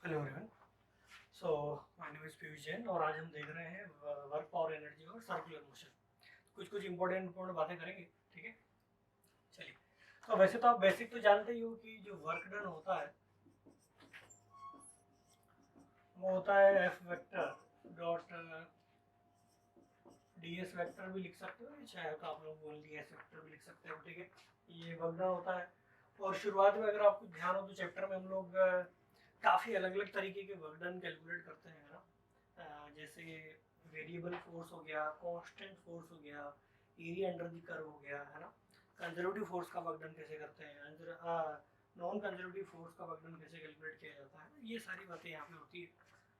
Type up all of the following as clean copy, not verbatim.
Hello everyone. So my name is Piyush Jain और आज हम देख रहे हैं वर्क पावर एनर्जी और सर्कुलर मोशन। कुछ कुछ इंपॉर्टेंट बातें करेंगे। ठीक है, चलिए। तो वैसे तो आप बेसिक तो जानते ही हो कि जो वर्क डन होता है वो होता है F vector dot D S vector भी लिख सकते हो, चाहे तो आप लोग बोल डी एस वेक्टर भी लिख सकते हो। ठीक है, ये वर्क डन होता है। और शुरुआत में अगर आपको ध्यान हो तो चैप्टर में हम लोग काफ़ी अलग अलग तरीके के वर्क डन कैलकुलेट करते हैं ना। जैसे वेरिएबल फोर्स हो गया, कांस्टेंट फोर्स हो गया, एरिया अंडर द कर्व हो गया, है ना। कंजर्वेटिव फोर्स का वर्क डन कैसे करते हैं, नॉन कंजर्वेटिव फोर्स का वर्क डन कैसे कैलकुलेट किया जाता है, ये सारी बातें यहाँ पे होती है।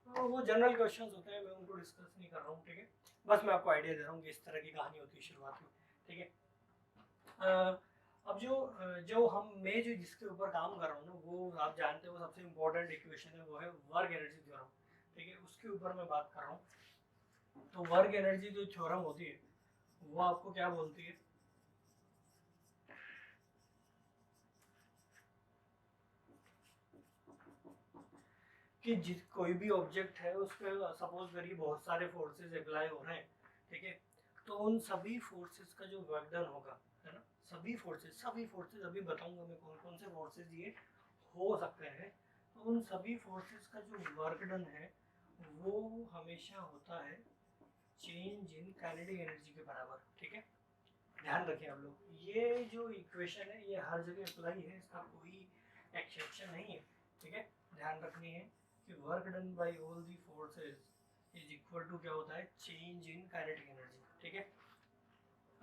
तो वो जनरल क्वेश्चन होते हैं, मैं उनको डिस्कस नहीं कर रहा हूँ। ठीक है, बस मैं आपको आइडिया दे रहा हूँ कि इस तरह की कहानी होती है शुरुआत में। ठीक है, अब जो मैं जो जिसके ऊपर काम कर रहा हूँ ना, वो आप जानते हो सबसे इम्पोर्टेंट इक्वेशन है, वो है वर्क एनर्जी थ्योरम। ठीक है, उसके ऊपर मैं बात कर रहा हूँ। तो वर्क एनर्जी जो थ्योरम होती है वो आपको क्या बोलती है कि जिस कोई भी ऑब्जेक्ट है उस पर सपोज करिए बहुत सारे फोर्सेस अप्लाई हो रहे हैं। ठीक है, तो उन सभी फोर्सेस का जो वर्क डन होगा, है ना, सभी फोर्सेस अभी बताऊंगा मैं कौन कौन से फोर्सेस ये हो सकते हैं। तो उन सभी फोर्सेस का जो वर्क डन है वो हमेशा होता है चेंज इन काइनेटिक एनर्जी के बराबर। ठीक है, ध्यान रखें आप लोग, ये जो इक्वेशन है ये हर जगह अप्लाई है, इसका कोई एक्सेप्शन नहीं है। ठीक है, ध्यान रखनी है कि work done by all the forces is equal to क्या होता है, चेंज इन काइनेटिक एनर्जी। ठीक है,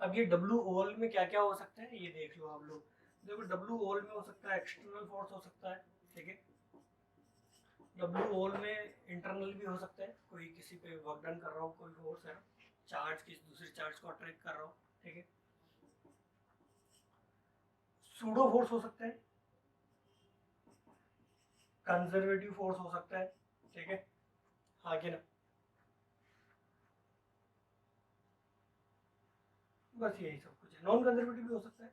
अब ये डब्ल्यू ओल में क्या क्या हो सकता है ये देख लो आप लोग। देखो, डब्ल्यू ओल में हो सकता है एक्सटर्नल फोर्स हो सकता है। ठीक है, डब्ल्यू ओल में इंटरनल भी हो सकता है, कोई किसी पे वर्क डन कर रहा हो, कोई फोर्स है, चार्ज किसी दूसरे चार्ज को अट्रैक्ट कर रहा हो। ठीक है, सूडो फोर्स हो सकता है, कंजर्वेटिव फोर्स हो सकता है। ठीक है, हाँ कि ना, बस यही सब कुछ है। नॉन कंजर्वेटिव भी हो सकता है,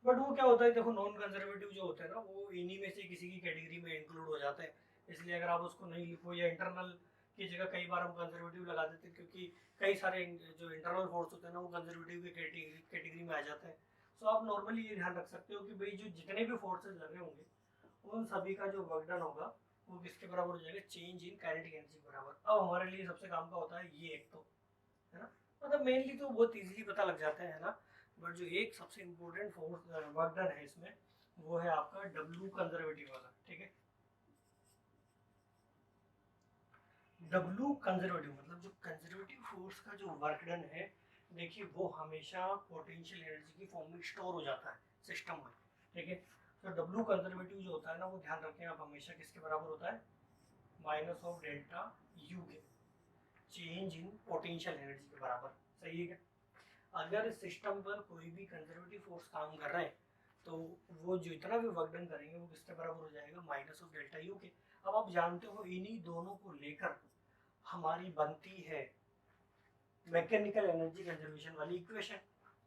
बट वो क्या होता है, देखो नॉन कंजर्वेटिव जो होता है ना वो इन्हीं में से किसी की कैटेगरी में इंक्लूड हो जाते हैं। इसलिए अगर आप उसको नहीं लिखो या इंटरनल की जगह कई बार हम कंजर्वेटिव लगा देते हैं, क्योंकि कई सारे जो इंटरनल फोर्स होते हैं ना वो कंजर्वेटिव की कैटेगरी में आ जाते हैं। सो आप नॉर्मली ये ध्यान रख सकते हो कि भाई जो जितने भी फोर्सेज लगे होंगे उन सभी का जो वर्क डन होगा वो किसके बराबर हो जाएगा, चेंज इन काइनेटिक एनर्जी के बराबर। अब हमारे लिए सबसे काम का होता है ये एक, तो है ना, मतलब मेनली तो बहुत इजीली पता लग जाता है ना। बट जो एक सबसे इम्पोर्टेंट फोर्स वर्क डन है इसमें वो है आपका डब्ल्यू कंजर्वेटिव वाला। ठीक है, डब्ल्यू कंजर्वेटिव मतलब जो कंजर्वेटिव फोर्स का जो वर्क डन है, देखिए वो हमेशा पोटेंशियल एनर्जी की फॉर्म में स्टोर हो जाता है सिस्टम में। ठीक है, तो डब्ल्यू कंजर्वेटिव जो होता है ना वो ध्यान रखें आप, हमेशा किसके बराबर होता है, माइनस ऑफ डेल्टा यू के, चेंज इन पोटेंशियल एनर्जी के बराबर। सही है क्या? अगर सिस्टम पर कोई भी कंजर्वेटिव फोर्स काम कर रहे हैं तो वो जो इतना भी वर्क डन करेंगे वो किसके बराबर हो जाएगा, माइनस ऑफ डेल्टा यू के। अब आप जानते हो इन्हीं दोनों को लेकर हमारी बनती है मैकेनिकल एनर्जी कंजर्वेशन वाली इक्वेशन,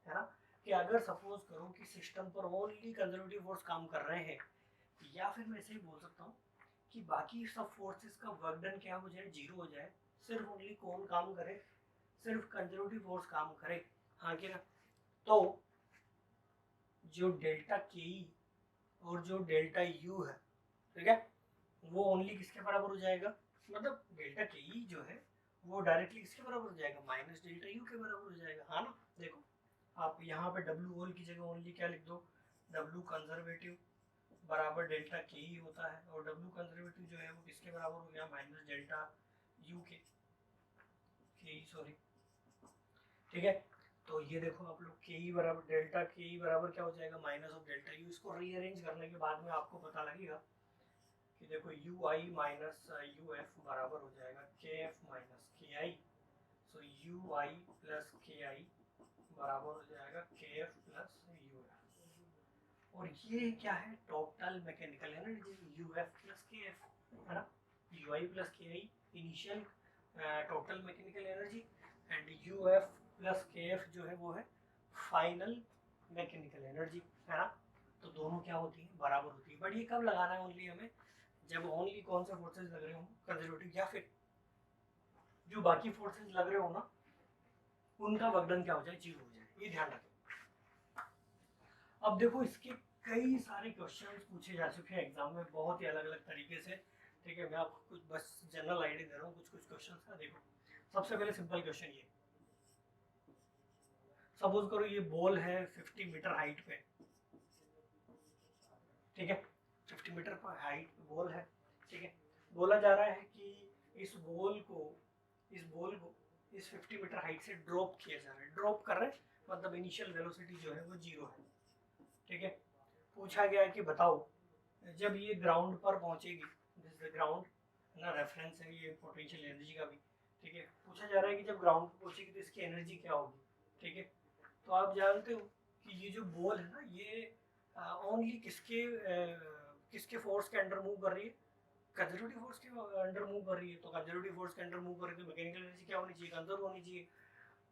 है ना। कि अगर सपोज करो कि सिस्टम पर ओनली कंजर्वेटिव फोर्स काम कर रहे हैं, या फिर मैं ऐसे ही बोल सकता हूँ कि बाकी सब फोर्सेस का वर्क डन क्या हो जाए, जीरो हो जाए, सिर्फ ओनली कौन काम करे, सिर्फ कंजर्वेटिव फोर्स काम करे, हाँ कि ना। तो जो डेल्टा के ई और जो डेल्टा यू है, ठीक है, वो ओनली किसके बराबर हो जाएगा, मतलब डेल्टा के ई जो है वो डायरेक्टली किसके बराबर हो जाएगा, माइनस डेल्टा यू के बराबर हो जाएगा, हाँ ना। देखो, आप यहाँ पे डब्ल्यू ओल की जगह ओनली क्या लिख दो, डब्ल्यू कंजर्वेटिव बराबर डेल्टा के ई होता है, और डब्ल्यू कंजर्वेटिव जो है वो किसके बराबर हो गया, माइनस डेल्टा यू के ई, सॉरी। ठीक है, तो ये देखो आप लोग, के ई बराबर डेल्टा के ई बराबर क्या हो जाएगा, माइनस ऑफ डेल्टा यू। इसको रीअरेंज करने के बाद में आपको पता लगेगा कि देखो you I minus U F बराबर हो जाएगा के एफ माइनस के आई। सो यू आई प्लस के आई बराबर हो जाएगा के एफ प्लस यू एफ। और ये क्या है, total mechanical energy, U F plus के एफ, है ना। यू आई प्लस के I initial total mechanical energy, and U F plus के एफ जो है वो है फाइनल मैकेनिकल एनर्जी, है ना। तो दोनों क्या होती है, बराबर होती है। बट ये कब लगाना है ओनली हमें, जब ओनली कौन से फोर्सेज लग रहे हो, कंजर्वेटिव, या फिर जो बाकी फोर्सेज लग रहे हो ना उनका वर्कडन क्या हो जाए, जीरो हो जाए, ये ध्यान रखें। अब देखो इसके कई सारे क्वेश्चंस पूछे जा चुके हैं एग्जाम में बहुत ही अलग अलग तरीके से, ठीक है। मैं आपको कुछ बस जनरल आइडिया दे रहा हूँ कुछ क्वेश्चंस का। देखो सबसे पहले सिंपल क्वेश्चन ये, सपोज करो ये बॉल है 50 मीटर हाइट पे, ठीक है, 50 मीटर पर हाइट पे बॉल है, ठीक है। बोला जा रहा है कि इस बॉल को इस 50 मीटर हाइट से ड्रॉप किया जा रहा है। ड्रॉप कर रहे हैं मतलब इनिशियल वेलोसिटी जो है वो जीरो है, ठीक है। पूछा गया है कि बताओ जब ये ग्राउंड पर पहुंचेगी, दिस ग्राउंड ना रेफरेंस है ये पोटेंशियल एनर्जी का भी, ठीक है। पूछा जा रहा है कि जब ग्राउंड पर पहुंचेगी तो इसकी एनर्जी क्या होगी, ठीक है। तो आप जानते हो कि ये जो बॉल है ना ये ओनली किसके फोर्स के अंडर मूव कर रही है, कंजर्वेटिव फोर्स के अंडर मूव कर रही है। तो कंजर्वेटिव फोर्स के अंडर मूव कर रही है तो मैकेनिकल एनर्जी क्या होनी चाहिए, कंजर्व होनी चाहिए।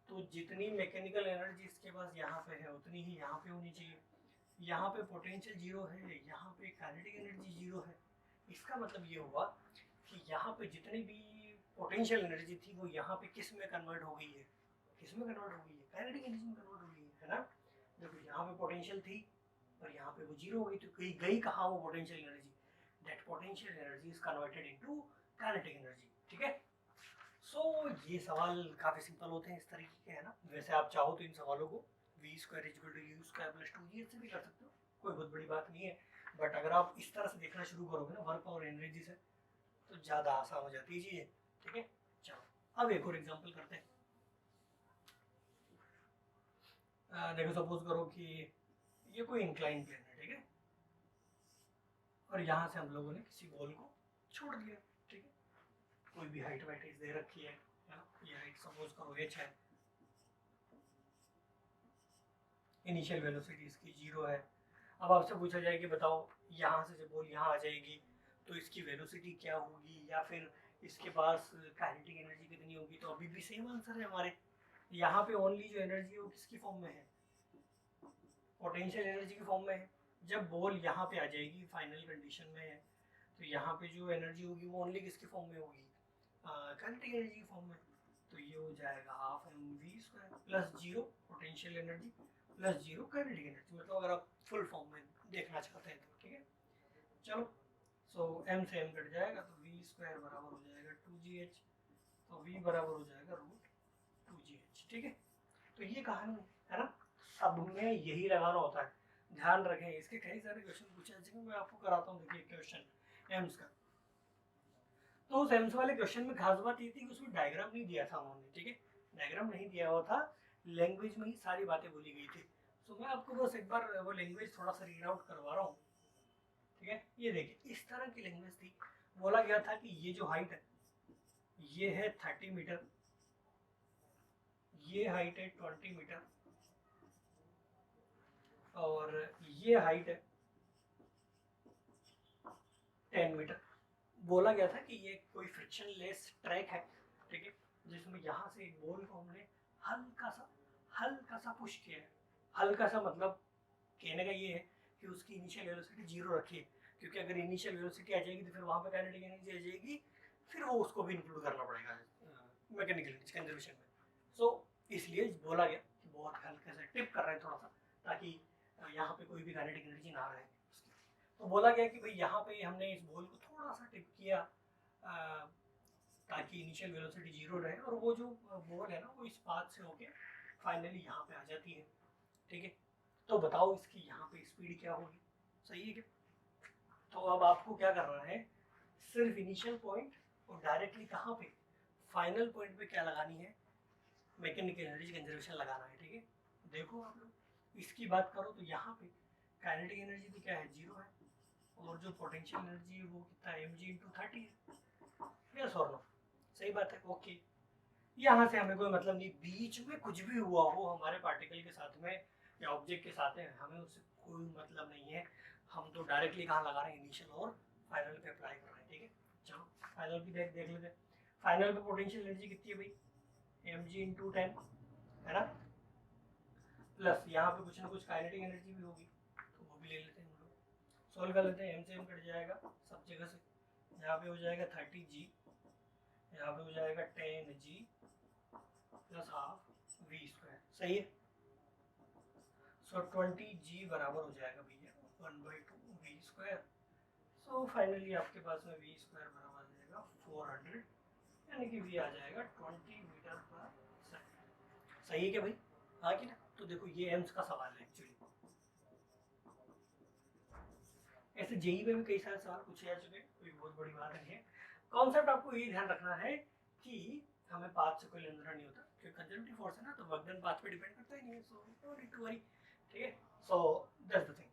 तो जितनी मैकेनिकल एनर्जी इसके पास यहाँ पे है उतनी ही यहाँ पे होनी चाहिए। यहाँ पे पोटेंशियल जीरो है, यहाँ पे काइनेटिक एनर्जी जीरो है। इसका मतलब ये हुआ कि यहाँ पे जितनी भी पोटेंशियल एनर्जी थी वो यहाँ पे किस में कन्वर्ट हो गई है, किस में कन्वर्ट हो गई है, काइनेटिक एनर्जी में कन्वर्ट हो गई है ना। देखो यहाँ पे पोटेंशियल थी और यहाँ पे वो जीरो हो गई, तो गई कहाँ वो potential energy, that potential energy is converted into kinetic energy, ठीक है। सो ये सवाल काफी सिंपल होते हैं इस तरीके के, है ना। वैसे आप चाहो तो इन सवालों को v square is equal to u square plus 2g से भी कर सकते हो, कोई बहुत बड़ी बात नहीं है। बट अगर आप इस तरह से देखना शुरू करोगे ना वर्क और एनर्जी से तो ज़्यादा आसान हो जाती है चीज़ें, ठीक है। चलो अब एक और एग्जांपल करते हैं। देखो सपोज करो कि ये कोई इंक्लाइन प्लेन है, ठीक है, और यहाँ से हम लोगों ने किसी बॉल को छोड़ दिया, ठीक है। कोई भी हाइट वाइट दे रखी है ना, ये हाइट सपोज करो h है, इनिशियल वेलोसिटी इसकी जीरो है। अब आपसे पूछा जाए कि बताओ यहाँ से जब बॉल यहाँ आ जाएगी तो इसकी वेलोसिटी क्या होगी, या फिर इसके पास काइनेटिक एनर्जी कितनी होगी। तो अभी भी सेम आंसर है हमारे, यहाँ पे ओनली जो एनर्जी है वो किसकी फॉर्म में है, पोटेंशियल एनर्जी की फॉर्म में है। जब बॉल यहाँ पे आ जाएगी फाइनल कंडीशन में है तो यहाँ पे जो एनर्जी होगी वो ओनली किसकी फॉर्म में होगी, काइनेटिक एनर्जी की फॉर्म में। तो ये हो जाएगा half m v square plus zero potential energy plus zero kinetic energy, मतलब अगर आप फुल फॉर्म में देखना चाहते हैं तो, ठीक है। चलो सो एम से एम कट जाएगा तो वी स्क्वायर बराबर हो जाएगा 2gh, तो वी बराबर हो जाएगा रूट 2gh, ठीक है। तो ये कहानी है ना, सब में यही लगाना होता है, ध्यान रखें। इसके कई सारे क्वेश्चन पूछे हैं मैं आपको कराता हूँ। देखिए क्वेश्चन एम्स का, तो उस एम्स वाले क्वेश्चन में खास बात ये थी कि उसमें डायग्राम नहीं दिया था उन्होंने, ठीक है, डायग्राम नहीं दिया हुआ था, लैंग्वेज में ही सारी बातें बोली गई थी। तो मैं आपको बस एक बार वो लैंग्वेज थोड़ा सा रीड आउट करवा रहा हूँ, ठीक है। ये देखिए इस तरह की लैंग्वेज थी। बोला गया था कि ये जो हाइट है ये है 30 मीटर, ये हाइट है 20 मीटर, और ये हाइट है 10 मीटर। बोला गया था कि ये कोई फ्रिक्शन लेस ट्रैक है, ठीक है, जिसमें यहाँ से एक बॉल को हमने हल्का सा पुश किया है। हल्का सा मतलब कहने का ये है कि उसकी इनिशियल वेलोसिटी जीरो रखी है, क्योंकि अगर इनिशियल वेलोसिटी आ जाएगी तो फिर वहाँ पे काइनेटिक एनर्जी आ जाएगी, फिर वो उसको भी इंक्लूड करना पड़ेगा मैकेनिकल एनर्जी कंजर्वेशन में। सो इसलिए बोला गया कि बहुत हल्के से टिप कर रहे हैं थोड़ा सा, ताकि यहाँ पे कोई भी काइनेटिक एनर्जी ना रहे। तो बोला गया कि भाई यहाँ पे हमने इस बॉल को थोड़ा सा टिप किया ताकि इनिशियल वेलोसिटी जीरो रहे, और वो जो बॉल है ना वो इस पाथ से होके फाइनली यहाँ पे आ जाती है, ठीक है। तो बताओ इसकी यहाँ पे स्पीड क्या होगी, सही है क्या। तो अब आपको क्या करना है, सिर्फ इनिशियल पॉइंट और डायरेक्टली कहाँ पे फाइनल पॉइंट पे क्या लगानी है, मैकेनिकल एनर्जी कंजर्वेशन लगाना है, ठीक है। देखो आप लोग इसकी बात करो तो यहाँ पे काइनेटिक एनर्जी तो क्या है, जीरो है, और जो पोटेंशियल एनर्जी है वो कितना है, mg इंटू 30 है, यस और नो, सही बात है, ओके। यहाँ से हमें कोई मतलब नहीं, बीच में कुछ भी हुआ हो हमारे पार्टिकल के साथ में या ऑब्जेक्ट के साथ में, हमें उससे कोई मतलब नहीं है। हम तो डायरेक्टली कहाँ लगा रहे हैं, इनिशियल और फाइनल पे अप्लाई कर रहे हैं, ठीक है। चलो फाइनल भी देख लेते हैं। फाइनल पे पोटेंशियल एनर्जी कितनी है भाई, mg इंटू 10 है ना, प्लस यहाँ पे कुछ ना कुछ काइनेटिक एनर्जी भी होगी, तो वो भी ले लेते हैं हम लोग, सोल्व कर लेते हैं। m से m कट जाएगा सब जगह से, यहाँ पे हो जाएगा 30g, यहाँ पे हो जाएगा 10g plus half v square, सही है। सो 20g बराबर हो जाएगा भैया 1/2 v स्क्वायर। सो फाइनली आपके पास में v स्क्वायर बराबर आ जाएगा 400, यानी कि v आ जाएगा 20 मीटर पर सेकंड। सही है क्या भाई? हाँ कि ना? तो देखो ये एम्स का सवाल है एक्चुअली। ऐसे जेई में भी कई सारे सवाल पूछे जा चुके हैं, कोई बहुत बड़ी बात नहीं है। कॉन्सेप्ट आपको ये ध्यान रखना है कि हमें पाथ से कोई लेना देना नहीं होता, क्योंकि कंजर्वेटिव फोर्स है ना, तो वर्क डन पाथ पे डिपेंड करता ही नहीं है, so no need to worry. ठीक है, सो दैट्स द थिंग।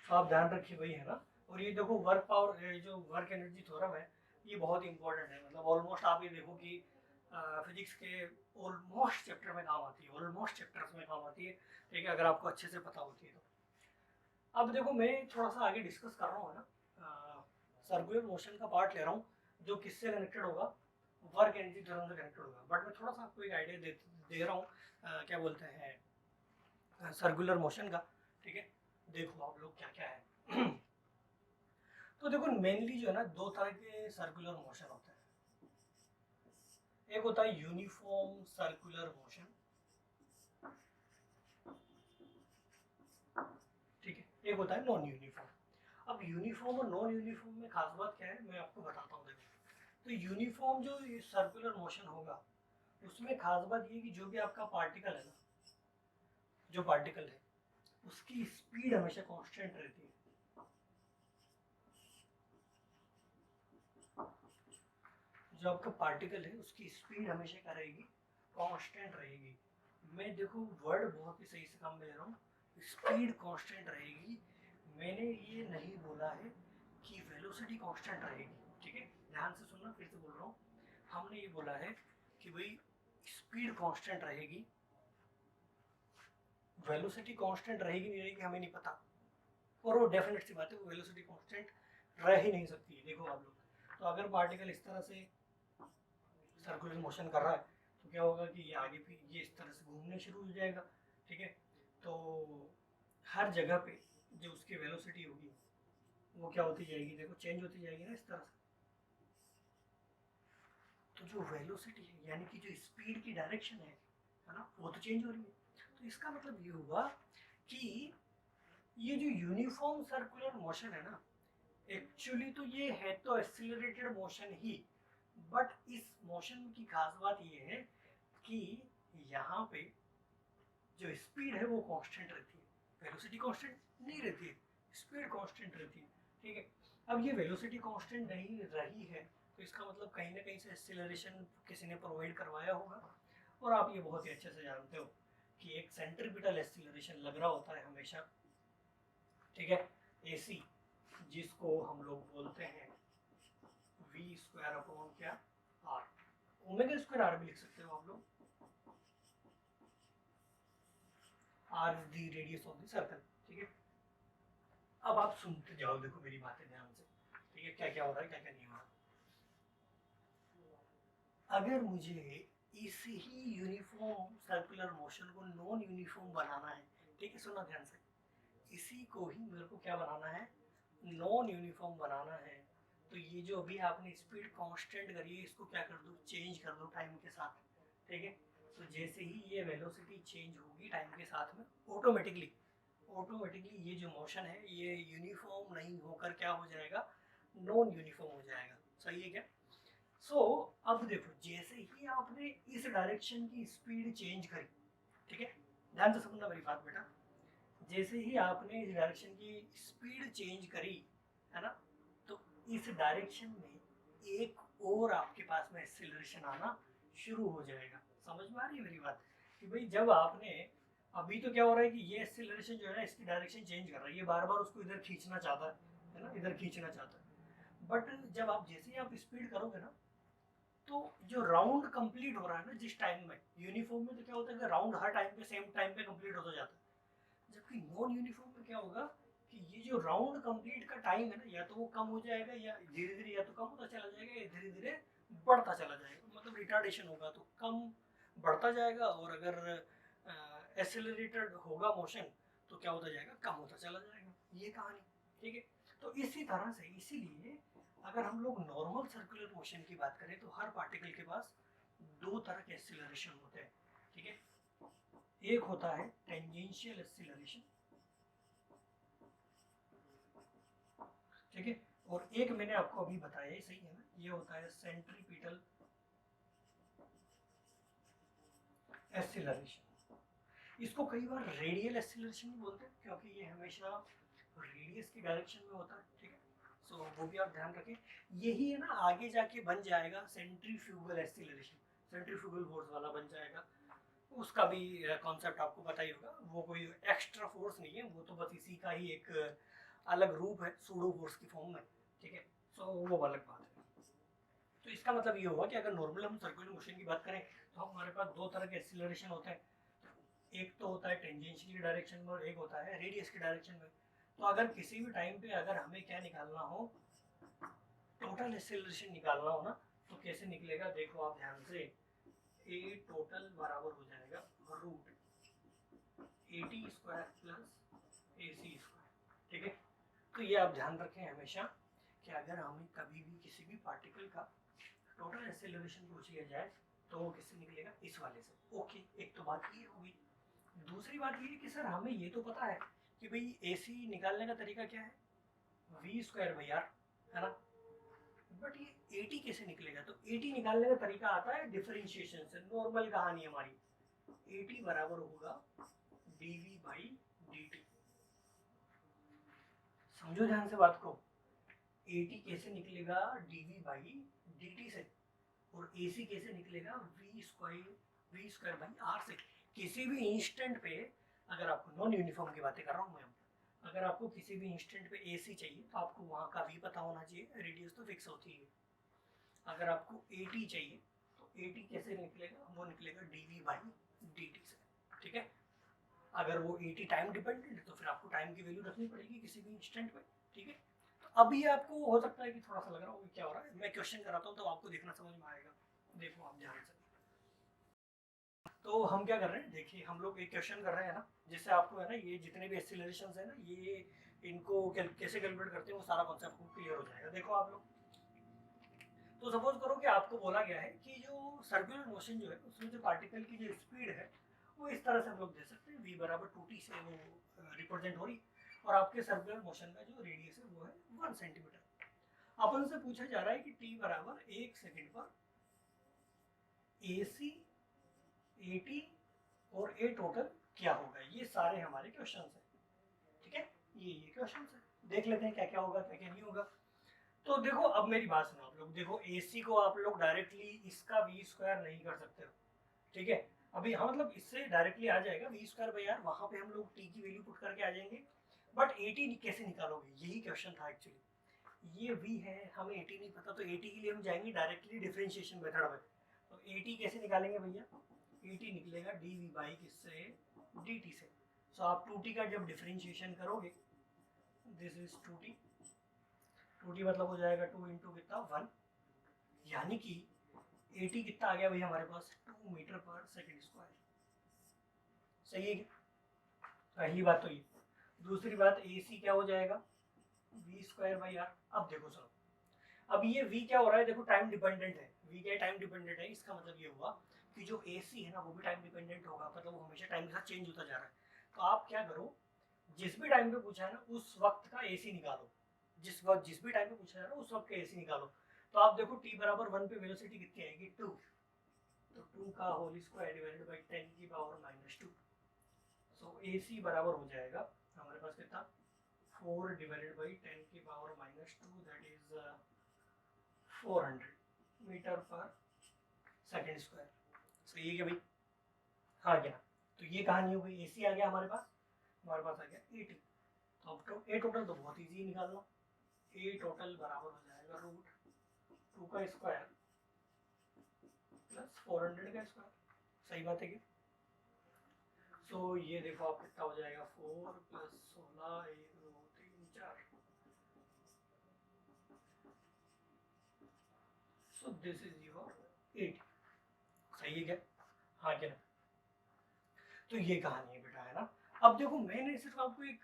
तो आप ध्यान रखिए भाई, है ना। और ये देखो वर्क पावर, जो वर्क एनर्जी थ्योरम है, ये बहुत इंपॉर्टेंट है। मतलब ऑलमोस्ट आप ये देखो कि फिजिक्स के ऑलमोस्ट चैप्टर में काम आती है, ऑलमोस्ट चैप्टर्स में काम आती है। ठीक है, अगर आपको अच्छे से पता होती है तो। अब देखो मैं थोड़ा सा आगे डिस्कस कर रहा हूँ, है ना, सर्कुलर मोशन का पार्ट ले रहा हूँ, जो किससे कनेक्टेड होगा, वर्क एनर्जी थ्योरम से कनेक्टेड होगा। बट मैं थोड़ा सा आपको एक आइडिया दे रहा हूँ, क्या बोलते हैं, सर्कुलर मोशन का। ठीक है, देखो आप लोग क्या क्या है। तो देखो मेनली जो है ना, दो तरह के सर्कुलर मोशन होते हैं। एक होता है यूनिफॉर्म सर्कुलर मोशन, ठीक है, एक होता है नॉन यूनिफॉर्म। अब यूनिफॉर्म और नॉन यूनिफॉर्म में खास बात क्या है, मैं आपको बताता हूँ। देखो तो यूनिफॉर्म जो सर्कुलर मोशन होगा, उसमें खास बात ये कि जो भी आपका पार्टिकल है ना, जो पार्टिकल है उसकी स्पीड हमेशा कांस्टेंट रहती है। जो आपका पार्टिकल है उसकी स्पीड हमेशा क्या रहेगी, कांस्टेंट रहेगी। मैं देखो वर्ड बहुत ही सही से काम में ले रहा हूँ, स्पीड कांस्टेंट रहेगी। मैंने ये नहीं बोला है कि वेलोसिटी कांस्टेंट रहेगी। ठीक है, ध्यान से सुनना, फिर से बोल रहा हूँ। हमने ये बोला है कि भाई स्पीड कांस्टेंट रहेगी, वेलोसिटी कांस्टेंट रहेगी नहीं रहेगी हमें नहीं पता, और वो डेफिनेट सी बात है, वो वेलोसिटी कांस्टेंट रह ही नहीं सकती है। देखो आप लोग, तो अगर पार्टिकल इस तरह से सर्कुलर मोशन कर रहा है, तो क्या होगा कि ये आगे भी ये इस तरह से घूमने शुरू हो जाएगा। ठीक है, तो हर जगह पे जो उसकी वेलोसिटी होगी वो क्या होती जाएगी, देखो चेंज होती जाएगी ना इस तरह से। तो जो वेलोसिटी है, यानी कि जो स्पीड की डायरेक्शन है ना, वो तो चेंज हो रही है। तो इसका मतलब ये हुआ कि ये जो यूनिफॉर्म सर्कुलर मोशन है ना, एक्चुअली तो ये है तो एक्सीलरेटेड मोशन ही, बट इस मोशन की खास बात ये है कि यहाँ पे जो स्पीड है वो कांस्टेंट रहती है, वेलोसिटी कांस्टेंट नहीं रहती है, स्पीड कांस्टेंट रहती है। ठीक है, अब ये वेलोसिटी कांस्टेंट नहीं रही है, तो इसका मतलब कहीं ना कहीं से एक्सीलरेशन किसी ने प्रोवाइड करवाया होगा। और आप ये बहुत ही अच्छे से जानते हो कि एक सेंट्रीपिटल एक्सीलरेशन लग रहा होता है हमेशा। ठीक है, एसी, जिसको हम लोग बोलते हैं वी स्क्वायर अपॉन क्या, आर। ओमेगा स्क्वायर आर भी लिख सकते हो आप लोग, r is the radius of the circle. ठीक है, अब आप सुनते जाओ, देखो मेरी बातें ध्यान से। ठीक है, क्या क्या हो रहा है, क्या क्या नहीं हो रहा। अगर मुझे इस ही यूनिफॉर्म सर्कुलर मोशन को नॉन यूनिफॉर्म बनाना है, ठीक है सुना ध्यान से, इसी को ही मेरे को क्या बनाना है, नॉन यूनिफॉर्म बनाना है। तो ये जो अभी आपने स्पीड कांस्टेंट करी है, इसको क्या कर दो, चेंज कर दो टाइम के साथ। ठीक है, तो जैसे ही ये वेलोसिटी चेंज होगी टाइम के साथ में, ऑटोमेटिकली ये जो मोशन है ये यूनिफॉर्म नहीं होकर क्या हो जाएगा, नॉन यूनिफॉर्म हो जाएगा। सही है क्या? सो अब देखो, जैसे ही आपने इस डायरेक्शन की स्पीड चेंज करी, ठीक है, ध्यान से समझना मेरी बात बेटा, जैसे ही आपने इस डायरेक्शन की स्पीड चेंज करी, है ना, तो इस डायरेक्शन में एक और आपके पास में एक्सीलरेशन आना शुरू हो जाएगा। समझ में आ रही है मेरी बात? कि भाई जब आपने, अभी तो क्या हो रहा है कि ये एक्सीलरेशन जो है ना, इसकी डायरेक्शन चेंज कर रहा है, ये बार बार उसको इधर खींचना चाहता है ना, इधर खींचना चाहता है। बट जब आप जैसे ही आप स्पीड करोगे ना, तो जो राउंड कंप्लीट हो रहा है ना जिस टाइम में, यूनिफॉर्म में तो क्या होता है कि राउंड हर टाइम पे सेम टाइम पे कंप्लीट होता जाता है, जबकि नॉन यूनिफॉर्म में क्या होगा कि ये जो राउंड कंप्लीट का टाइम है ना, या तो वो कम हो जाएगा, या धीरे धीरे या तो कम होता चला जाएगा, या धीरे धीरे बढ़ता चला जाएगा। मतलब रिटार्डेशन होगा तो कम बढ़ता जाएगा, और अगर एक्सेलरेटेड होगा मोशन तो क्या होता जाएगा, कम होता चला जाएगा। ये कहानी, ठीक है। तो इसी तरह से, इसीलिए अगर हम लोग नॉर्मल सर्कुलर मोशन की बात करें तो हर पार्टिकल के पास दो तरह के एक्सीलरेशन होते हैं, ठीक है। एक होता है टेंजेंशियल एक्सीलरेशन, ठीक है, और एक मैंने आपको अभी बताया ही, सही है ना, ये होता है सेंट्रीपिटल एक्सीलरेशन। इसको कई बार रेडियल एक्सीलरेशन भी बोलते हैं क्योंकि ये हमेशा रेडियस की डायरेक्शन में होता है, ठीक है। सो वो भी आप ध्यान रखें। यही है ना आगे जाके बन जाएगा सेंट्रीफ्यूगल एक्सीलरेशन, सेंट्रीफ्यूगल फोर्स वाला बन जाएगा। उसका भी कॉन्सेप्ट आपको पता ही होगा, वो कोई एक्स्ट्रा फोर्स नहीं है, वो तो बस इसी का ही एक अलग रूप है सूडो फोर्स की फॉर्म में, ठीक है। सो वो अलग बात है। तो इसका मतलब ये हुआ कि अगर नॉर्मल हम सर्कुलर मोशन की बात करें तो हमारे पास दो तरह के एक्सीलरेशन होते हैं, एक तो होता है टेंजेंशियल की डायरेक्शन में और एक होता है रेडियस की डायरेक्शन में। तो अगर किसी भी टाइम पे अगर हमें क्या निकालना हो, टोटल एक्सीलरेशन निकालना हो ना, तो कैसे निकलेगा, देखो आप ध्यान से, ए टोटल बराबर हो जाएगा root AT square plus AC square, ठीक है। तो ये आप ध्यान रखें हमेशा कि अगर हमें कभी भी किसी भी पार्टिकल का टोटल एक्सेलरेशन पूछ लिया जाए तो वो किससे निकलेगा, इस वाले से। ओके, एक तो बात ये होगी। दूसरी बात ये है कि सर हमें ये तो पता है कि भाई AC निकालने का तरीका क्या है, V स्क्वायर बाई आर, है ना। बट ये AT कैसे निकलेगा, तो AT निकालने का तरीका आता है डिफरेंशिएशन से। नॉर्मल कहानी हमारी, AT बराबर होगा dV बाई dt। समझो ध्यान से बात को, AT कैसे निकलेगा dV बाई dt से, और AC कैसे निकलेगा V स्क्वायर बाई R से। किसी भी इंस्टेंट पे, अगर आपको नॉन यूनिफॉर्म की बातें कर रहा हूँ मैं, अगर आपको किसी भी इंस्टेंट पे AC चाहिए तो आपको वहाँ का V पता होना चाहिए, रेडियस तो फिक्स होती है। अगर आपको AT चाहिए तो AT कैसे निकलेगा, वो निकलेगा dV बाई dt से, ठीक है। अगर वो AT टाइम डिपेंडेंट है तो फिर आपको टाइम की वैल्यू रखनी पड़ेगी किसी भी इंस्टेंट पे, ठीक है। तो अभी आपको हो सकता है कि थोड़ा सा लग रहा हो क्या हो रहा है, मैं क्वेश्चन कराता हूँ तो आपको देखना समझ में आएगा। देखो आप ध्यान से, तो हम क्या कर रहे हैं, देखिए हम लोग एक क्वेश्चन कर रहे हैं ना, जिससे आपको है ना ये जितने भी एक्सीलरेशंस है ना, ये इनको कैसे कैलकुलेट करते हैं वो सारा कॉन्सेप्ट क्लियर हो जाएगा। देखो आप लोग, तो सपोज करो कि आपको बोला गया है कि जो सर्कुलर मोशन जो है उसमें जो पार्टिकल की जो स्पीड है वो इस तरह से हम लोग दे सकते हैं, v बराबर 2t से वो रिप्रेजेंट हो रही, और आपके सर्कुलर मोशन का जो रेडियस है वो है 1 सेंटीमीटर। अपन से पूछा जा रहा है कि t बराबर 1 सेकेंड पर AC AT और A टोटल क्या होगा। ये सारे हमारे क्वेश्चन हैं, ठीक है। ये क्वेश्चन है, देख लेते हैं क्या क्या होगा क्या क्या नहीं होगा। तो देखो अब मेरी बात सुनो आप लोग, देखो AC को आप लोग डायरेक्टली इसका V स्क्वायर नहीं कर सकते हो, ठीक है। अभी हाँ मतलब इससे डायरेक्टली आ जाएगा V स्क्वायर बाई आर, वहां पे हम लोग T की वैल्यू पुट करके आ जाएंगे। बट AT कैसे निकालोगे, यही क्वेश्चन था एक्चुअली। ये V है, हमें AT नहीं पता, तो AT के लिए हम जाएंगे डायरेक्टली डिफरेंशिएशन मेथड में। तो AT कैसे निकालेंगे भैया, AT निकलेगा dV बाई किससे, dt से। सो आप 2t का जब डिफरेंशिएशन करोगे, दिस इज 2t, 2t मतलब हो जाएगा 2 इंटू कितना 1, यानी कि AT कितना आ गया भैया हमारे पास 2 मीटर पर सेकेंड स्क्वायर, सही है क्या। पहली बात तो ये। दूसरी बात AC क्या हो जाएगा, V स्क्वायर बाई आर। अब देखो सर, अब ये V क्या हो रहा है, देखो टाइम डिपेंडेंट है, V क्या टाइम डिपेंडेंट है, इसका मतलब ये हुआ कि जो AC है ना वो भी टाइम डिपेंडेंट होगा, मतलब वो हमेशा टाइम के साथ चेंज होता जा रहा है। तो आप क्या करो, जिस भी टाइम पे पूछा है ना उस वक्त का AC निकालो, जिस भी टाइम पे पूछा है ना उस वक्त का AC निकालो। तो आप देखो t बराबर 1 पे वेलोसिटी कितनी आएगी 2, तो 2 का होल स्क्वायर डिवाइडेड बाई 10 की पावर -2। सो AC बराबर हो जाएगा हमारे पास कितना 4 डिवाइडेड बाई 10 की पावर -2, दैट इज 400 मीटर पर सेकेंड स्क्वायर। सही है क्या भाई, हाँ क्या। तो ये कहानी हो गई, AC आ गया हमारे पास आ गया AT। तो अब तो A टोटल तो बहुत इजी निकालना, A टोटल बराबर हो जाएगा रूट 2 का स्क्वायर प्लस 400 का स्क्वायर, सही बात है क्या। सो ये देखो आप कितना हो जाएगा 4 plus 16 1 2 3 4, so this is your 8, सही है क्या, हाँ क्या। तो ये कहानी है बेटा, है ना। अब देखो मैंने सिर्फ आपको एक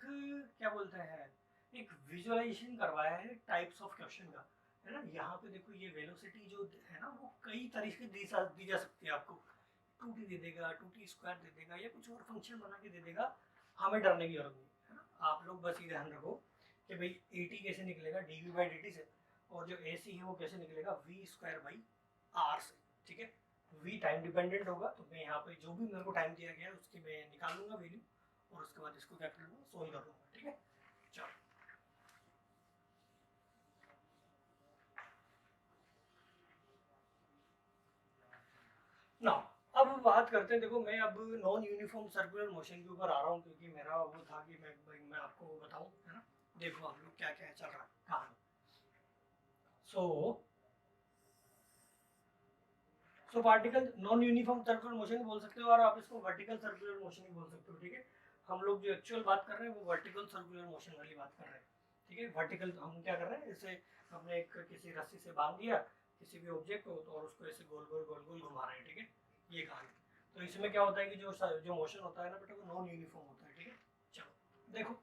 क्या बोलते हैं एक विजुअलाइजेशन करवाया है टाइप्स ऑफ क्वेश्चन का, है ना। यहाँ पे देखो ये वेलोसिटी जो है ना वो कई तरीके से दी जा सकती है आपको। 2t दे देगा, 2t स्क्वायर दे देगा, या कुछ और फंक्शन बना के दे देगा। हमें डरने की जरूरत नहीं है ना। आप लोग बस ये ध्यान रखो कि भाई at कैसे निकलेगा dv/dt से, और जो ac है वो कैसे निकलेगा v²/r से, ठीक है। v टाइम डिपेंडेंट होगा, तो मैं यहाँ पे जो भी मेरे को टाइम दिया गया है उसकी मैं निकाल लूंगा वैल्यू, और उसके बाद इसको क्या कर लूँगा, सोल्व कर लूँगा, ठीक है। चलो ना, अब बात करते हैं। देखो मैं अब नॉन यूनिफॉर्म सर्कुलर मोशन के ऊपर आ रहा हूँ, क्योंकि मेरा वो था कि मैं आपको बताऊँ, है ना। देखो आप लोग क्या क्या चल रहा है कहानी। So particle non uniform circular motion बोल सकते हो, और आप इसको वर्टिकल सर्कुलर मोशन भी बोल सकते हो, ठीक है। हम लोग जो एक्चुअल बात कर रहे हैं वो वर्टिकल सर्कुलर मोशन वाली बात कर रहे हैं, ठीक है। वर्टिकल हम क्या कर रहे हैं, जैसे हमने एक किसी रस्सी से बांध दिया किसी भी ऑब्जेक्ट को, और उसको ऐसे गोल गोल गोल गोल घुमा रहे हैं, ठीक है। ये कहानी। तो इसमें क्या होता है कि जो मोशन होता है ना बेटा, वो नॉन यूनिफॉर्म होता है, ठीक है। चलो देखो,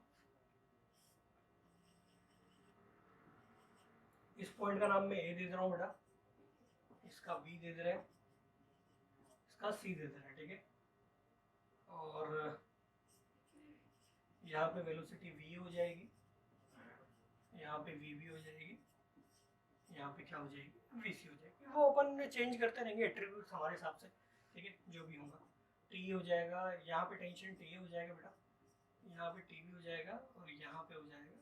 इस पॉइंट का नाम मैं ए दे दे रहा हूँ बेटा, इसका बी दे दे रहे हैं, इसका सी दे दे रहे हैं, ठीक है। और यहाँ पे वेलोसिटी v हो जाएगी, यहाँ पे v हो जाएगी, यहाँ पे क्या हो जाएगी, vc हो जाएगी। वो अपन चेंज करते रहेंगे एट्रीब्यूट्स हमारे हिसाब से, ठीक है। जो भी होगा t हो जाएगा, यहाँ पे टेंशन t हो जाएगा बेटा, यहाँ पे tv हो जाएगा, और यहाँ पे हो जाएगा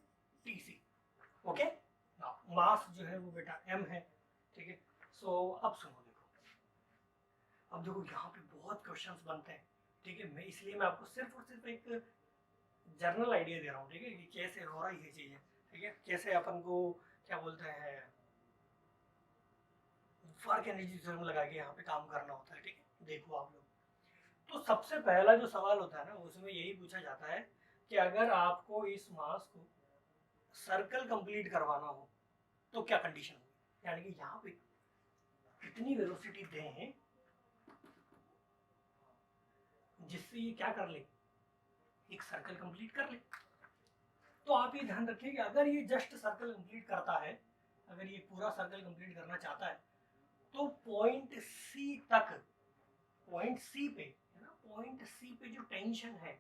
tc, ओके। मास जो है वो बेटा m है, ठीक है। सो अब सुनो, देखो अब देखो यहाँ पे बहुत क्वेश्चंस बनते हैं, ठीक है। मैं आपको सिर्फ और सिर्फ एक जनरल आइडिया दे रहा हूँ, ठीक है, कि कैसे हो रहा है ये चीजें, ठीक है। कैसे अपन को क्या बोलते हैं, वर्क एनर्जी सिस्टम लगा के यहाँ पे काम करना होता है, ठीक है। देखो आप लोग, तो सबसे पहला जो सवाल होता है ना उसमें यही पूछा जाता है कि अगर आपको इस मास को सर्कल कंप्लीट करवाना हो तो क्या कंडीशन होगी, यानी कि यहाँ पे कितनी वेलोसिटी दें जिससे ये क्या कर ले, एक सर्कल कंप्लीट कर ले। तो आप ये ध्यान रखिए कि अगर ये जस्ट सर्कल कंप्लीट करता है, अगर ये पूरा सर्कल कंप्लीट करना चाहता है, तो पॉइंट सी तक, पॉइंट सी पे, है ना, पॉइंट सी पे जो टेंशन है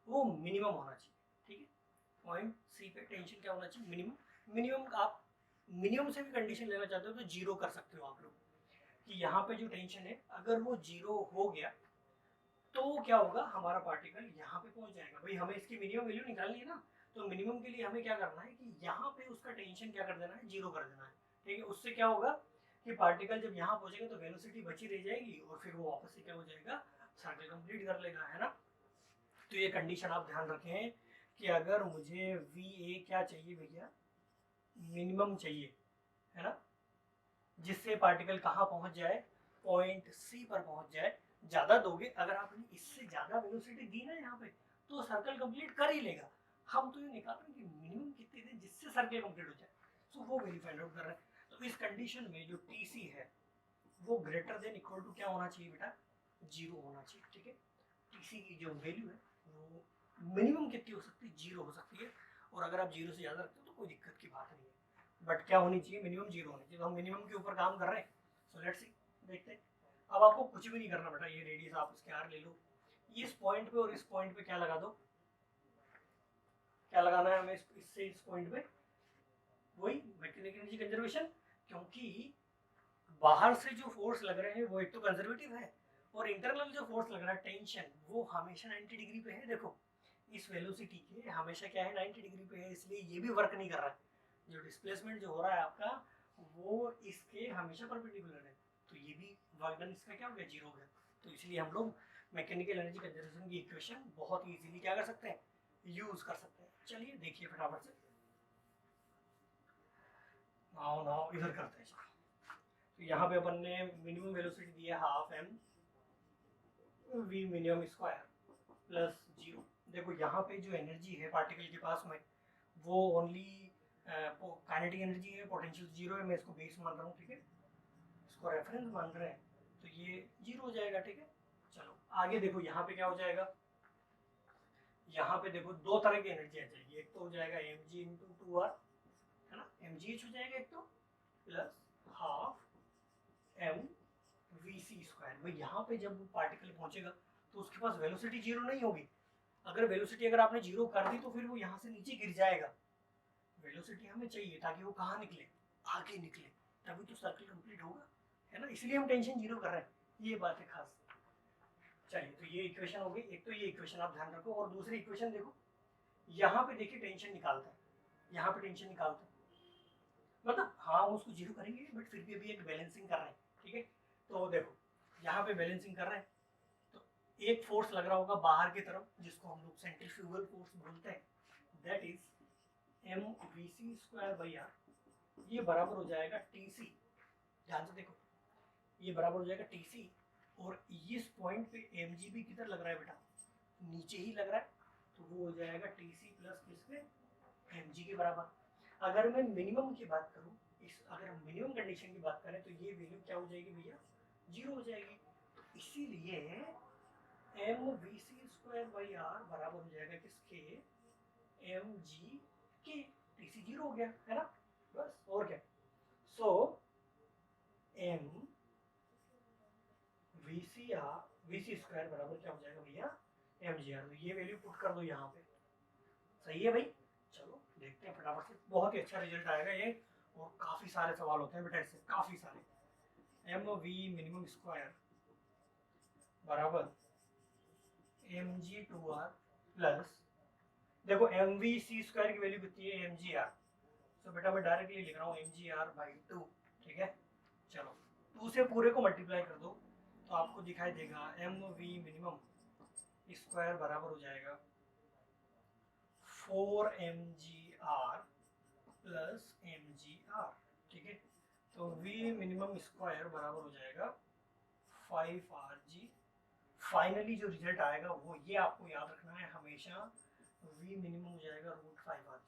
वो मिनिमम होना चाहिए, ठीक है। पॉइंट सी पे टेंशन क्या होना चाहिए, मिनिमम। आप मिनिमम से भी कंडीशन लेना चाहते हो तो जीरो कर सकते हो आप लोग, कि यहाँ पे जो टेंशन है अगर वो जीरो हो गया तो क्या होगा, हमारा पार्टिकल यहाँ पे पहुंच जाएगा। भाई हमें इसकी मिनिमम वैल्यू निकालनी है ना, तो मिनिमम के लिए हमें क्या करना है कि यहाँ पे उसका टेंशन क्या कर देना है, जीरो कर देना है, ठीक है। उससे क्या होगा कि पार्टिकल जब यहाँ पहुंचेगा तो वेलोसिटी बची रह जाएगी, और फिर वो वापस से क्या हो जाएगा, सर्कल कंप्लीट कर लेगा, है ना। तो ये कंडीशन आप ध्यान रखें कि अगर मुझे वी ए क्या चाहिए भैया, मिनिमम चाहिए, है ना, जिससे पार्टिकल कहाँ पहुंच जाए, पॉइंट सी पर पहुंच जाए। ज्यादा दोगे, अगर आपने इससे ज्यादा वेलोसिटी दी ना यहाँ पे, तो सर्कल कंप्लीट कर ही लेगा। हम तो ये निकाल रहे हैं कि मिनिमम कितनी दे जिससे सर्कल कंप्लीट हो जाए, तो वो वैल्यू फाइंड आउट कर रहे हैं। तो इस कंडीशन में जो टीसी है वो ग्रेटर देन इक्वल टू क्या होना चाहिए बेटा, जीरो होना चाहिए, ठीक है। टीसी की जो वैल्यू है वो मिनिमम कितनी हो सकती है, जीरो हो सकती है। और अगर आप जीरो से ज्यादा रखते हो तो कोई दिक्कत की बात नहीं है, बट क्या होनी चाहिए, मिनिमम जीरो होनी चाहिए। तो हम मिनिमम के ऊपर काम कर रहे हैं, सो लेट्स सी, देखते हैं। अब आपको कुछ भी नहीं करना बेटा, ये रेडियस आप इसके आर ले लो, इस पॉइंट पे और इस पॉइंट पे क्या लगा दो, क्या लगाना है हमें इससे इस पॉइंट पे, वही मैकेनिकल एनर्जी कंजर्वेशन। क्योंकि बाहर से जो फोर्स लग रहे हैं वो एक तो कंजर्वेटिव है, और इंटरनल जो फोर्स लग रहा है टेंशन, वो हमेशा 90 डिग्री पे है। देखो इस वेलोसिटी के हमेशा क्या है, 90 डिग्री पे है, इसलिए ये भी वर्क नहीं कर रहा है। जो डिस्प्लेसमेंट जो हो रहा है आपका, वो इसके हमेशा परपेंडिकुलर है, तो ये भी वर्क डन इसका क्या हो गया, जीरो हो गया। तो इसलिए हम लोग मैकेनिकल एनर्जी कंजर्वेशन की इक्वेशन बहुत इजीली क्या कर सकते हैं, यूज कर सकते हैं। चलिए देखिए फटाफट से, नाउ नाउ इधर करते हैं। तो यहाँ पे अपन ने मिनिमम वेलोसिटी दी है half m v minimum square plus zero. देखो यहाँ पे जो एनर्जी है पार्टिकल के पास में, वो ओनली काइनेटिक एनर्जी है, पोटेंशियल जीरो है। मैं इसको बेस मान रहा हूँ, ठीक है, इसको रेफरेंस मान रहे हैं, तो ये जीरो हो जाएगा, ठीक है। चलो आगे देखो यहाँ पे क्या हो जाएगा, यहाँ पे देखो दो तरह की एनर्जी आ जाएगी, एक तो हो जाएगा m g into two r, है ना, एम जी एच हो जाएगा एक तो, plus half m v c square. भाई यहाँ पे जब पार्टिकल पहुंचेगा तो उसके पास वेलोसिटी जीरो नहीं होगी। अगर वेलोसिटी अगर आपने जीरो कर दी तो फिर वो यहाँ से नीचे गिर जाएगा। वेलोसिटी हमें चाहिए ताकि वो कहाँ निकले, आगे निकले, तभी तो सर्कल कंप्लीट होगा, है ना, इसलिए हम टेंशन जीरो कर रहे हैं, ये बात है खास। चलिए तो ये इक्वेशन हो गई, एक तो ये इक्वेशन आप ध्यान रखो, और दूसरी इक्वेशन देखो, यहाँ पे देखिए टेंशन निकालते हैं, यहाँ पे टेंशन निकालते हैं, मतलब हाँ हम उसको जीरो करेंगे बट फिर भी अभी एक बैलेंसिंग कर रहे हैं, ठीक है। तो देखो यहाँ पे बैलेंसिंग कर रहे हैं, तो एक फोर्स लग रहा होगा बाहर की तरफ जिसको हम लोग सेंट्रीफ्यूगल फोर्स बोलते हैं, that is m v c square by r, ये बराबर हो जाएगा टी सी, ध्यान से देखो, ये बराबर हो जाएगा टी सी, और इस पॉइंट पे एम जी भी किधर लग रहा है बेटा, नीचे ही लग रहा है, तो वो हो जाएगा टी सी प्लस किसके, एम जी के बराबर। अगर मैं मिनिमम की बात करूं, इस अगर हम मिनिमम कंडीशन की बात करें तो ये वैल्यू क्या हो जाएगी भैया, जीरो हो जाएगी। तो इसीलिए m v c square by r बराबर हो जाएगा किसके, एम जी के, टी सी जीरो हो गया, है ना, बस और क्या। सो एम वी सी स्क्वायर बराबर क्या हो जाएगा भैया, एम जी आर। ये वैल्यू पुट कर दो यहाँ पे, सही है भाई। चलो देखते हैं फटाफट से, बहुत ही अच्छा रिजल्ट आएगा ये, और काफी सारे सवाल होते हैं बेटा इससे, काफी सारे। एम वी मिनिमम स्क्वायर बराबर m g two r plus, देखो एम वी सी स्क्वायर की वैल्यू कितनी है, एम जी आर, तो बेटा मैं डायरेक्टली लिख रहा हूँ m g r by two, ठीक है। चलो टू से पूरे को मल्टीप्लाई कर दो तो आपको दिखाई देगा एम वी मिनिमम स्क्वायर बराबर हो जाएगा 4mgr प्लस mgr, ठीक है। तो v मिनिमम स्क्वायर बराबर हो जाएगा 5rg। फाइनली जो रिजल्ट आएगा वो ये आपको याद रखना है हमेशा, v मिनिमम हो जाएगा √5rg,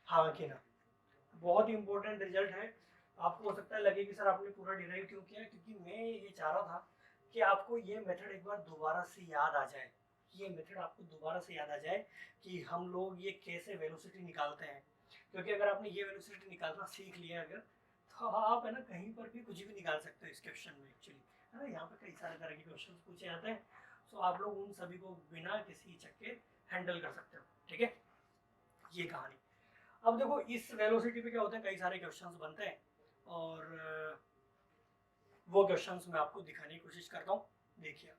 हाँ कि ना, बहुत ही इंपॉर्टेंट रिजल्ट है। आपको हो सकता है लगे कि सर आपने पूरा डिराइव क्यों किया, क्योंकि मैं ये चाह रहा था कि आपको ये मेथड एक बार दोबारा से याद आ जाए, ये मेथड आपको दोबारा से याद आ जाए कि हम लोग ये कैसे वेलोसिटी निकालते हैं। क्योंकि अगर आपने ये वेलोसिटी निकालना सीख लिया अगर, तो आप है ना कहीं पर भी कुछ भी निकाल सकते हो इस क्वेश्चन में एक्चुअली, है ना। यहाँ पे कई सारे तरह के क्वेश्चन पूछे जाते हैं, तो आप लोग उन सभी को बिना किसी चक्के हैंडल कर सकते हो, ठीक है। ये कहानी। अब देखो इस वेलोसिटी पे क्या होता है, कई सारे क्वेश्चंस बनते हैं, और वो क्वेश्चंस मैं आपको दिखाने की कोशिश करता हूँ, देखिए।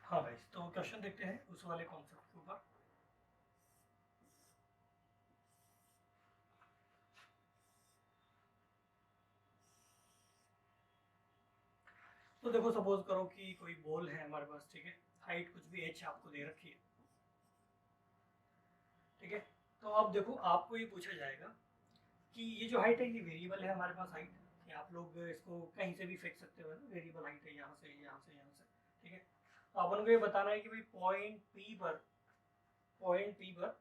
हाँ भाई, तो क्वेश्चन देखते हैं उस वाले कॉन्सेप्ट के ऊपर। तो देखो सपोज करो कि कोई बॉल है हमारे पास, ठीक है, हाइट कुछ भी h आपको दे रखी है, ठीक है। तो अब देखो आपको ये पूछा जाएगा कि ये जो हाइट है ये वेरिएबल है हमारे पास हाइट, या आप लोग इसको कहीं से भी फेंक सकते हो, ना वेरिएबल हाइट है, यहाँ से यहाँ से यहाँ से, ठीक है। तो अपन को ये बताना है कि भाई पॉइंट पी पर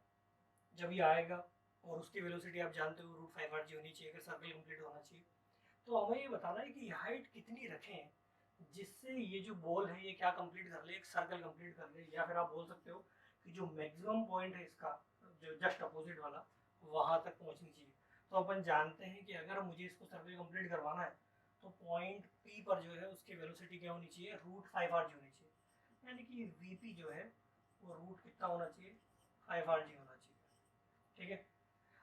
जब ये आएगा, और उसकी वेलोसिटी आप जानते हो √5rg होनी चाहिए अगर सर्कल कंप्लीट होना चाहिए, तो हमें ये बताना है कि हाइट कितनी रखें जिससे ये जो बॉल है ये क्या कंप्लीट कर ले, एक सर्कल कंप्लीट कर ले, या फिर आप बोल सकते हो कि जो मैक्सिमम पॉइंट है इसका, जो जस्ट अपोजिट वाला, वहां तक पहुंचनी चाहिए। तो अपन जानते हैं कि अगर मुझे इसको सर्कल कंप्लीट करवाना है तो पॉइंट पी पर जो है उसकी वेलोसिटी क्या होनी चाहिए, √5rg होनी चाहिए, यानी कि वीपी जो है वो रूट कितना होना चाहिए, 5rg होना चाहिए, ठीक है।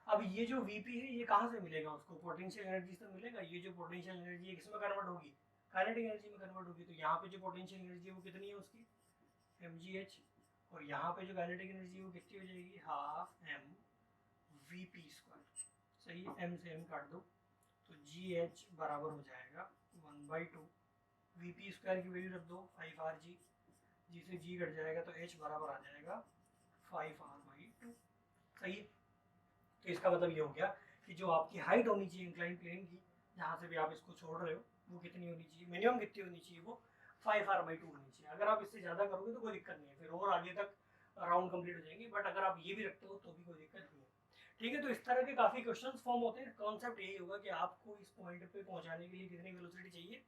अब ये जो वीपी है ये कहाँ से मिलेगा, उसको पोटेंशियल एनर्जी से मिलेगा। ये जो पोटेंशियल एनर्जी है किसमें कन्वर्ट होगी, काइनेटिक एनर्जी में कन्वर्ट होगी। तो यहाँ पे जो पोटेंशियल एनर्जी है वो कितनी है उसकी, mgh, और यहाँ पे जो काइनेटिक एनर्जी है वो कितनी हो जाएगी, half m v p square, सही है, एम से एम काट दो, तो जी एच बराबर हो जाएगा 1/2, वी पी स्क्वायर की वैल्यू रख दो 5rg, जी से जी कट जाएगा तो h बराबर आ जाएगा 5r/2, सही है। तो इसका मतलब ये हो गया कि जो आपकी हाइट होनी चाहिए इंक्लाइन प्लेन की, जहाँ से भी आप इसको छोड़ रहे हो, वो कितनी होनी चाहिए, मिनिमम कितनी होनी चाहिए, वो 5r/2 होनी चाहिए। अगर आप इससे ज़्यादा करोगे तो कोई दिक्कत नहीं है, फिर और आगे तक राउंड कंप्लीट हो जाएंगे, बट अगर आप ये भी रखते हो तो भी कोई दिक्कत नहीं है, ठीक है। तो इस तरह के काफ़ी क्वेश्चन फॉर्म होते हैं। कॉन्सेप्ट यही होगा कि आपको इस पॉइंट पे पहुंचाने के लिए कितनी वेलोसिटी चाहिए,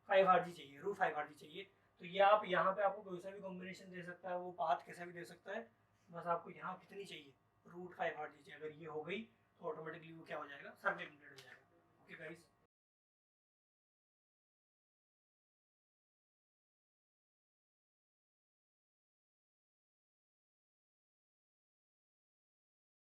5rg चाहिए, √5rg चाहिए, तो ये आप यहाँ पे आपको कोई सा भी कॉम्बिनेशन दे सकता है, वो पाथ कैसा भी दे सकता है, बस आपको यहाँ कितनी चाहिए, √5 हार्ट दीजिए। अगर ये हो गई तो ऑटोमेटिकली वो क्या हो जाएगा,